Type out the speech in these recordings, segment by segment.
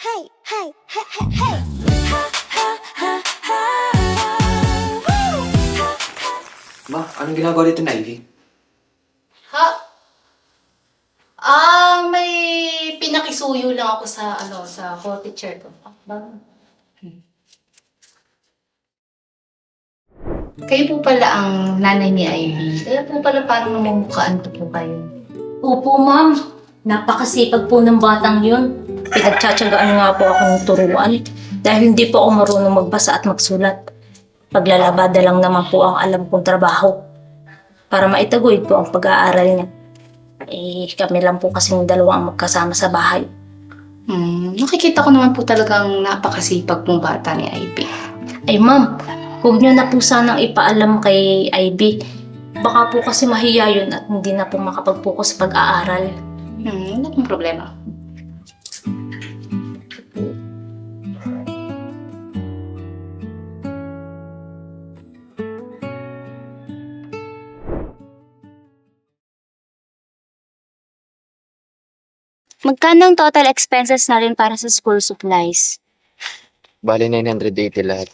Hey, hey, hey, hey, hey. Ha, ha, ha, ha. Woo! Ha, ha. Ma, anong ginagawa dito na Ivy? Ha? May pinakisuyo lang ako sa coffee chair ko. Kayo po pala ang nanay ni Ivy. Kaya po pala parang namumukhaan ko po kayo. Opo, ma'am. Napakasipag po ng batang yun. Pinagtsatsagaan nga po akong turuan dahil hindi po ako marunong magbasa at magsulat. Paglalabada lang naman po ang alam kong trabaho para maitaguyod po ang pag-aaral niya. Kami lang po kasing dalawa ang magkasama sa bahay. Nakikita ko naman po talagang napakasipag pong bata ni Ivy. Ay, ma'am, huwag niyo na po sanang ipaalam kay Ivy. Baka po kasi mahiya yun at hindi na po makapag-focus sa pag-aaral. Wala pong problema. Magkano ang total expenses natin para sa school supplies? Bali 980 lahat.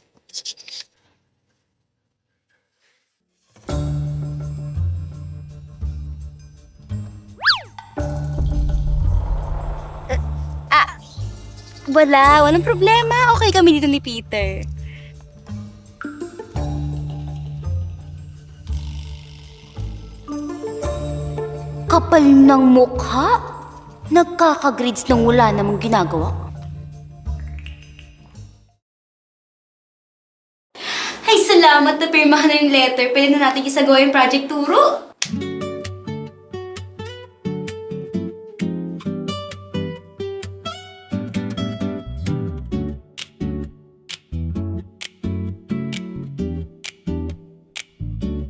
Walang problema. Okay kami dito ni Peter. Kapal ng mukha. Nagkaka-grades nang wala namang ginagawa. Ay, salamat na pirmahan na yung letter. Pwede na natin isagawa yung project turo.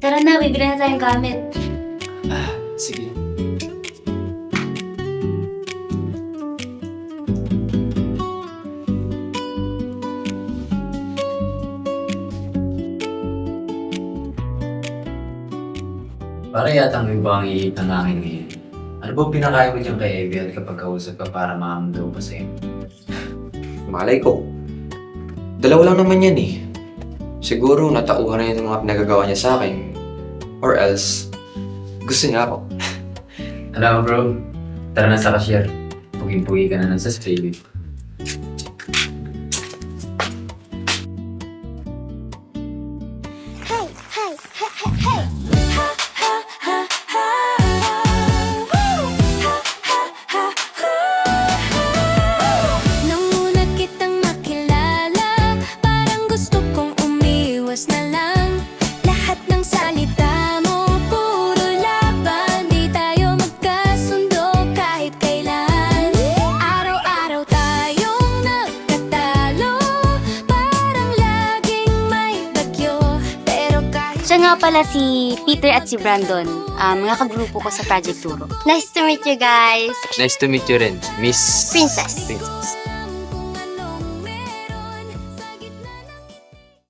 Tara na, bibili na tayong gamit. Sige. Para yata ang iba ang iitang akin ngayon. Ano ba pinakain mo dyan kay Evie at kapag kausap ka para makamdaw pa sa'yo? Malay ko. Dalawa lang naman yan eh. Siguro natauhan na yung mga pinagagawa niya sa akin. Or else, gusto niya ako. Alam mo bro, tara na sa cashier. Puging-pugi ka na lang sa streaming. Hey, hey, hey, hey, hey. Ha, ha, ha, ha. Woo! Ha, ha, ha, ha. Nang una kitang makilala, parang gusto kong umiwas na lang. Lahat ng salita mo, puro laban. Di tayo magkasundo kahit kailan. Araw-araw tayong nagkatalo, parang laging may bagyo. Pero kahit Siya nga pala si Peter at si Brandon. Mga kagrupo ko sa Project Turo. Nice to meet you guys. Nice to meet you rin, Miss... Princess. Princess.